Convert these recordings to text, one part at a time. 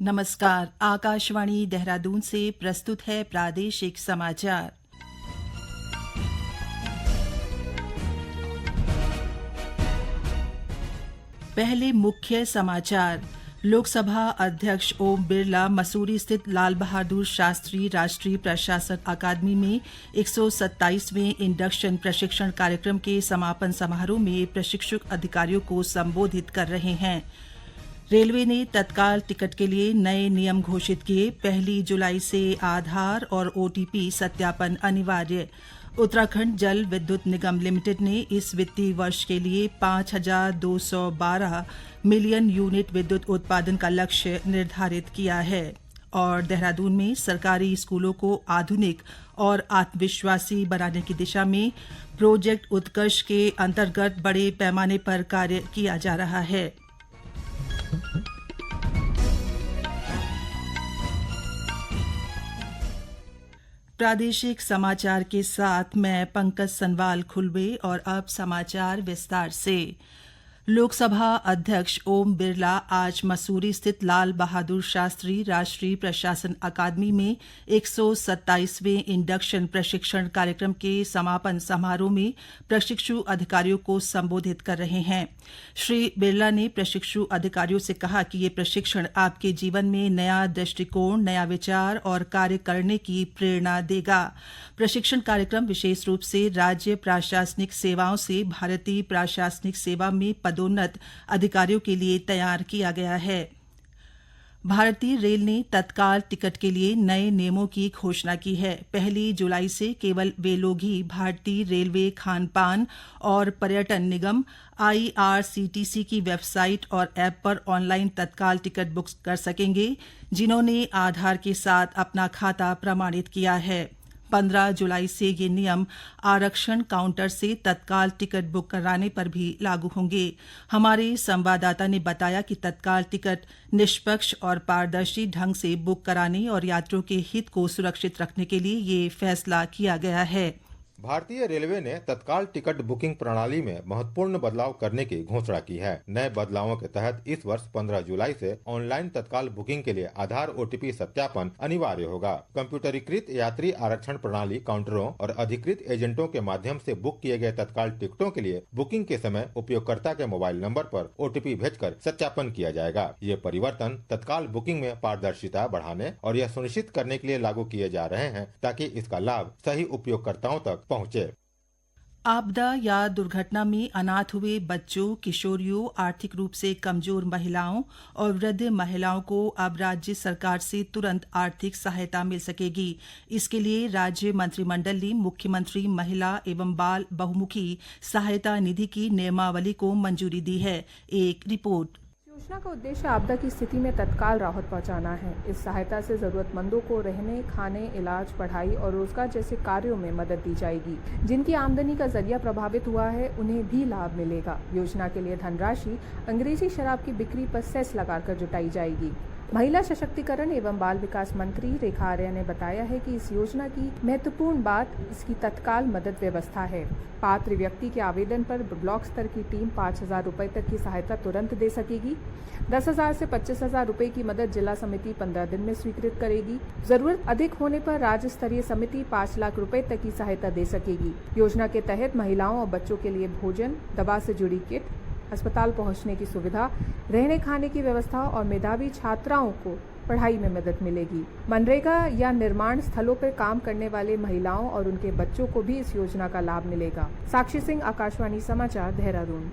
नमस्कार। आकाशवाणी देहरादून से प्रस्तुत है प्रादेशिक समाचार। पहले मुख्य समाचार। लोकसभा अध्यक्ष ओम बिरला मसूरी स्थित लाल बहादुर शास्त्री राष्ट्रीय प्रशासन अकादमी में 127वें इंडक्शन प्रशिक्षण कार्यक्रम के समापन समारोह में प्रशिक्षु अधिकारियों को संबोधित कर रहे हैं। रेलवे ने तत्काल टिकट के लिए नए नियम घोषित किए। 1 जुलाई से आधार और ओटीपी सत्यापन अनिवार्य। उत्तराखंड जल विद्युत निगम लिमिटेड ने इस वित्तीय वर्ष के लिए 5,212 मिलियन यूनिट विद्युत उत्पादन का लक्ष्य निर्धारित किया है। और देहरादून में सरकारी स्कूलों को आधुनिक और आत्मविश्वासी बनाने की दिशा में प्रोजेक्ट उत्कर्ष के अंतर्गत बड़े पैमाने पर कार्य किया जा रहा है। प्रादेशिक समाचार के साथ मैं पंकज सनवाल खुलबे। और अब समाचार विस्तार से। लोकसभा अध्यक्ष ओम बिरला आज मसूरी स्थित लाल बहादुर शास्त्री राष्ट्रीय प्रशासन अकादमी में 127वें इंडक्शन प्रशिक्षण कार्यक्रम के समापन समारोह में प्रशिक्षु अधिकारियों को संबोधित कर रहे हैं। श्री बिरला ने प्रशिक्षु अधिकारियों से कहा कि ये प्रशिक्षण आपके जीवन में नया दृष्टिकोण, नया विचार और कार्य करने की प्रेरणा देगा। प्रशिक्षण कार्यक्रम विशेष रूप से राज्य प्रशासनिक सेवाओं से भारतीय प्रशासनिक सेवा में पदोन्नत अधिकारियों के लिए तैयार किया गया है। भारतीय रेल ने तत्काल टिकट के लिए नए नियमों की घोषणा की है। 1 जुलाई से केवल वे लोग ही भारतीय रेलवे खानपान और पर्यटन निगम IRCTC की वेबसाइट और ऐप पर ऑनलाइन तत्काल टिकट बुक कर सकेंगे, जिन्होंने आधार के साथ अपना खाता प्रमाणित किया है। 15 जुलाई से ये नियम आरक्षण काउंटर से तत्काल टिकट बुक कराने पर भी लागू होंगे। हमारे संवाददाता ने बताया कि तत्काल टिकट निष्पक्ष और पारदर्शी ढंग से बुक कराने और यात्रियों के हित को सुरक्षित रखने के लिए ये फैसला किया गया है। भारतीय रेलवे ने तत्काल टिकट बुकिंग प्रणाली में महत्वपूर्ण बदलाव करने की घोषणा की है। नए बदलावों के तहत इस वर्ष 15 जुलाई से ऑनलाइन तत्काल बुकिंग के लिए आधार OTP सत्यापन अनिवार्य होगा। कंप्यूटरीकृत यात्री आरक्षण प्रणाली काउंटरों और अधिकृत एजेंटों के माध्यम से बुक किए गए तत्काल टिकटों के लिए बुकिंग के समय उपयोगकर्ता के मोबाइल नंबर पर OTP भेजकर सत्यापन किया जाएगा। ये परिवर्तन तत्काल बुकिंग में पारदर्शिता बढ़ाने और यह सुनिश्चित करने के लिए लागू किए जा रहे हैं ताकि इसका लाभ सही उपयोगकर्ताओं तक पहुंचे। आपदा या दुर्घटना में अनाथ हुए बच्चों, किशोरियों, आर्थिक रूप से कमजोर महिलाओं और वृद्ध महिलाओं को अब राज्य सरकार से तुरंत आर्थिक सहायता मिल सकेगी। इसके लिए राज्य मंत्रिमंडल ने मुख्यमंत्री महिला एवं बाल बहुमुखी सहायता निधि की नियमावली को मंजूरी दी है। एक रिपोर्ट। योजना का उद्देश्य आपदा की स्थिति में तत्काल राहत पहुंचाना है। इस सहायता से जरूरतमंदों को रहने, खाने, इलाज, पढ़ाई और रोजगार जैसे कार्यों में मदद दी जाएगी। जिनकी आमदनी का जरिया प्रभावित हुआ है, उन्हें भी लाभ मिलेगा। योजना के लिए धनराशि अंग्रेजी शराब की बिक्री पर सेस लगाकर जुटाई जाएगी। महिला सशक्तिकरण एवं बाल विकास मंत्री रेखा आर्या ने बताया है कि इस योजना की महत्वपूर्ण बात इसकी तत्काल मदद व्यवस्था है। पात्र व्यक्ति के आवेदन पर ब्लॉक स्तर की टीम 5,000 रुपए तक की सहायता तुरंत दे सकेगी। 10,000 से 25,000 रुपए की मदद जिला समिति 15 दिन में स्वीकृत करेगी। जरूरत अधिक होने पर राज्य स्तरीय समिति 5 लाख रुपए तक की सहायता दे सकेगी। योजना के तहत महिलाओं और बच्चों के लिए भोजन, दवा से जुड़ी किट, अस्पताल पहुंचने की सुविधा, रहने खाने की व्यवस्था और मेधावी छात्राओं को पढ़ाई में मदद मिलेगी। मनरेगा या निर्माण स्थलों पर काम करने वाले महिलाओं और उनके बच्चों को भी इस योजना का लाभ मिलेगा। साक्षी सिंह, आकाशवाणी समाचार, देहरादून।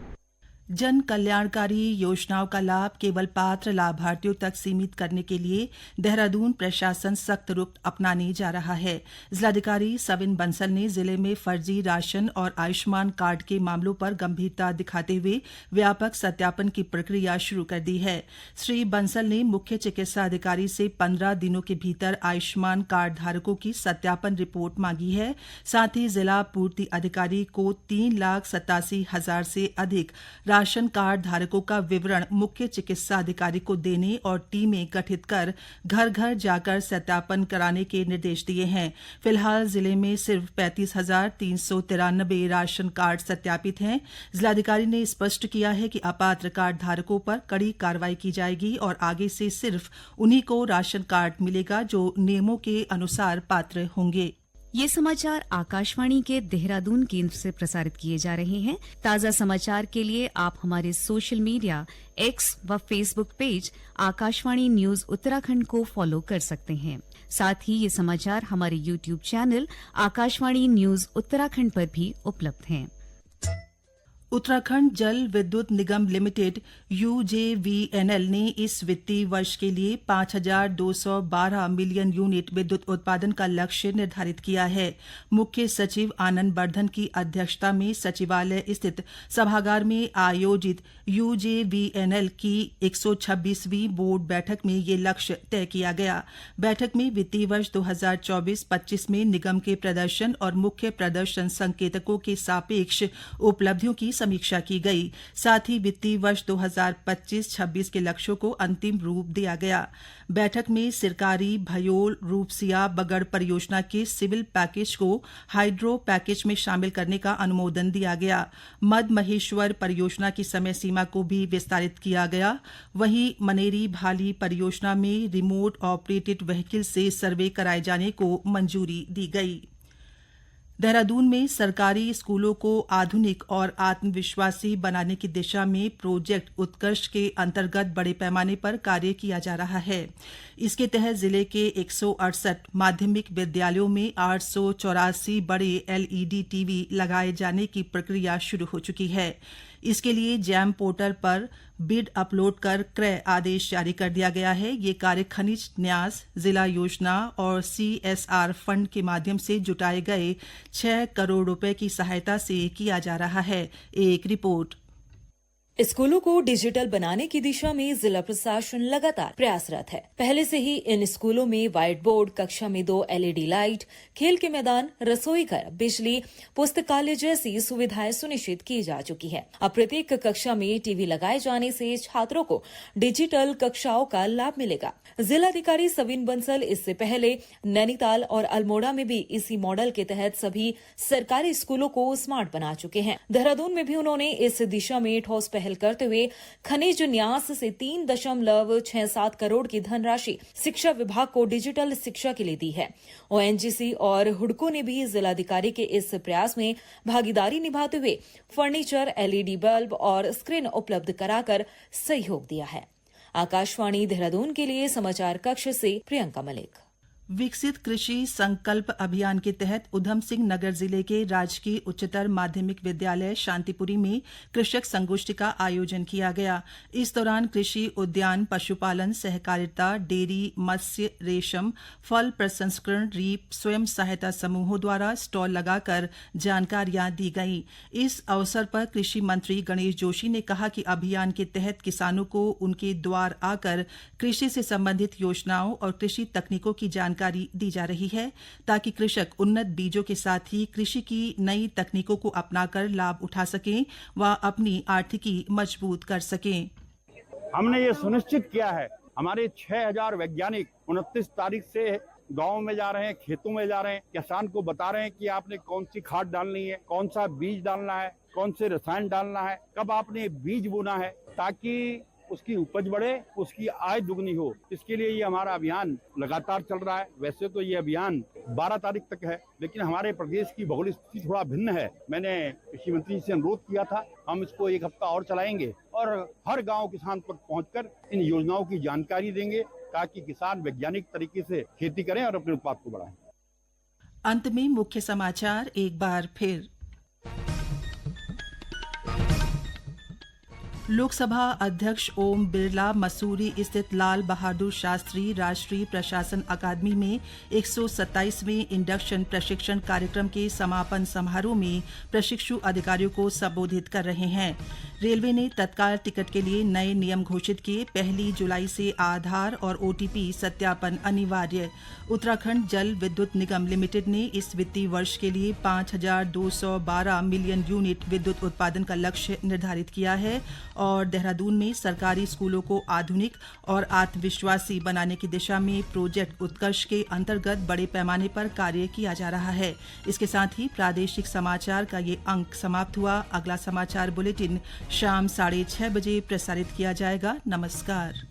जन कल्याणकारी योजनाओं का लाभ केवल पात्र लाभार्थियों तक सीमित करने के लिए देहरादून प्रशासन सख्त रुख अपनाने जा रहा है। जिलाधिकारी सविन बंसल ने जिले में फर्जी राशन और आयुष्मान कार्ड के मामलों पर गंभीरता दिखाते हुए व्यापक सत्यापन की प्रक्रिया शुरू कर दी है। श्री बंसल ने मुख्य चिकित्सा अधिकारी से 15 दिनों के भीतर आयुष्मान कार्ड धारकों की सत्यापन रिपोर्ट मांगी है। साथ ही जिला पूर्ति अधिकारी को 3,87,000 से अधिक राशन कार्ड धारकों का विवरण मुख्य चिकित्सा अधिकारी को देने और टीमें गठित कर घर घर जाकर सत्यापन कराने के निर्देश दिए हैं। फिलहाल जिले में सिर्फ 35,393 राशन कार्ड सत्यापित हैं। जिलाधिकारी ने स्पष्ट किया है कि अपात्र कार्ड धारकों पर कड़ी कार्रवाई की जाएगी और आगे से सिर्फ उन्हीं को राशन कार्ड मिलेगा जो नियमों के अनुसार पात्र होंगे। ये समाचार आकाशवाणी के देहरादून केंद्र से प्रसारित किए जा रहे हैं। ताज़ा समाचार के लिए आप हमारे सोशल मीडिया एक्स व Facebook page Akashvani news Uttarakhand को फॉलो कर सकते हैं। साथ ही ये समाचार हमारे YouTube channel Akashvani news Uttarakhand पर भी उपलब्ध हैं। उत्तराखंड जल विद्युत निगम लिमिटेड UJVNL ने इस वित्तीय वर्ष के लिए 5,212 मिलियन यूनिट विद्युत उत्पादन का लक्ष्य निर्धारित किया है। मुख्य सचिव आनंद वर्धन की अध्यक्षता में सचिवालय स्थित सभागार में आयोजित UJVNL की 126वीं बोर्ड बैठक में ये लक्ष्य तय किया गया। बैठक में वित्तीय वर्ष 2024-25 में निगम के प्रदर्शन और मुख्य प्रदर्शन संकेतकों के सापेक्ष उपलब्धियों की समीक्षा की गई। साथ ही वित्तीय वर्ष 2025-26 के लक्ष्यों को अंतिम रूप दिया गया। बैठक में सिरकारी भयोल रूपसिया बगड़ परियोजना के सिविल पैकेज को हाइड्रो पैकेज में शामिल करने का अनुमोदन दिया गया। मद महेश्वर परियोजना की समय सीमा को भी विस्तारित किया गया। वहीं मनेरी भाली परियोजना में रिमोट ऑपरेटेड व्हीकल से सर्वे कराए जाने को मंजूरी दी गई। देहरादून में सरकारी स्कूलों को आधुनिक और आत्मविश्वासी बनाने की दिशा में प्रोजेक्ट उत्कर्ष के अंतर्गत बड़े पैमाने पर कार्य किया जा रहा है। इसके तहत जिले के 168 माध्यमिक विद्यालयों में 884 बड़े LED टीवी लगाए जाने की प्रक्रिया शुरू हो चुकी है। इसके लिए जैम पोर्टल पर बिड अपलोड कर क्रय आदेश जारी कर दिया गया है। ये कार्य खनिज न्यास, जिला योजना और CSR फंड के माध्यम से जुटाए गए 6 करोड़ रुपए की सहायता से किया जा रहा है। एक रिपोर्ट। स्कूलों को डिजिटल बनाने की दिशा में जिला प्रशासन लगातार प्रयासरत है। पहले से ही इन स्कूलों में व्हाइट बोर्ड, कक्षा में 2 LED लाइट, खेल के मैदान, रसोई घर, बिजली, पुस्तकालय जैसी सुविधाएं सुनिश्चित की जा चुकी है। अब प्रत्येक कक्षा में टीवी लगाए जाने से छात्रों को डिजिटल कक्षाओं का लाभ मिलेगा। जिलाधिकारी सविन बंसल इससे पहले नैनीताल और अल्मोड़ा में भी इसी मॉडल के तहत सभी सरकारी स्कूलों को स्मार्ट बना चुके हैं। देहरादून में भी उन्होंने इस दिशा में ठोस पहल करते हुए खनिज न्यास से 3.67 करोड़ की धनराशि शिक्षा विभाग को डिजिटल शिक्षा के लिए दी है। ONGC और हुडको ने भी जिलाधिकारी के इस प्रयास में भागीदारी निभाते हुए फर्नीचर, LED बल्ब और स्क्रीन उपलब्ध कराकर सहयोग दिया है। आकाशवाणी देहरादून के लिए समाचार कक्ष से प्रियंका मलिक। विकसित कृषि संकल्प अभियान के तहत उधम सिंह नगर जिले के राजकीय उच्चतर माध्यमिक विद्यालय शांतिपुरी में कृषक संगोष्ठी का आयोजन किया गया। इस दौरान कृषि, उद्यान, पशुपालन, सहकारिता, डेयरी, मत्स्य, रेशम, फल प्रसंस्करण, रीप, स्वयं सहायता समूहों द्वारा स्टॉल लगाकर जानकारियां दी गईं। इस अवसर पर कृषि मंत्री गणेश जोशी ने कहा कि अभियान के तहत किसानों को उनके द्वार आकर कृषि से संबंधित योजनाओं और कृषि तकनीकों की जानकारी दी जा रही है ताकि कृषक उन्नत बीजों के साथ ही कृषि की नई तकनीकों को अपनाकर लाभ उठा सकें व अपनी आर्थिकी मजबूत कर सकें। हमने ये सुनिश्चित किया है, हमारे 6000 वैज्ञानिक 29 तारीख से गाँव में जा रहे हैं, खेतों में जा रहे हैं, किसान को बता रहे हैं कि आपने कौन सी खाद डालनी है, कौन सा बीज डालना है, कौन से रसायन डालना है, कब आपने बीज बोना है, ताकि उसकी उपज बढ़े, उसकी आय दुगनी हो। इसके लिए ये हमारा अभियान लगातार चल रहा है। वैसे तो ये अभियान 12 तारीख तक है, लेकिन हमारे प्रदेश की भौगोलिक स्थिति थोड़ा भिन्न है। मैंने कृषि मंत्री से अनुरोध किया था, हम इसको 1 हफ्ता और चलाएंगे और हर गांव किसान तक पहुंचकर इन योजनाओं की जानकारी देंगे ताकि किसान वैज्ञानिक तरीके से खेती करें और अपने उत्पाद को बढ़ाएं। अंत में मुख्य समाचार एक बार फिर। लोकसभा अध्यक्ष ओम बिरला मसूरी स्थित लाल बहादुर शास्त्री राष्ट्रीय प्रशासन अकादमी में 127वें इंडक्शन प्रशिक्षण कार्यक्रम के समापन समारोह में प्रशिक्षु अधिकारियों को संबोधित कर रहे हैं। रेलवे ने तत्काल टिकट के लिए नए नियम घोषित किए। 1 जुलाई से आधार और ओटीपी सत्यापन अनिवार्य। उत्तराखंड जल विद्युत निगम लिमिटेड ने इस वित्तीय वर्ष के लिए 5,212 मिलियन यूनिट विद्युत उत्पादन का लक्ष्य निर्धारित किया है। और देहरादून में सरकारी स्कूलों को आधुनिक और आत्मविश्वासी बनाने की दिशा में प्रोजेक्ट उत्कर्ष के अंतर्गत बड़े पैमाने पर कार्य किया जा रहा है। इसके साथ ही प्रादेशिक समाचार का ये अंक समाप्त हुआ। अगला समाचार बुलेटिन शाम 6:30 बजे प्रसारित किया जाएगा। नमस्कार।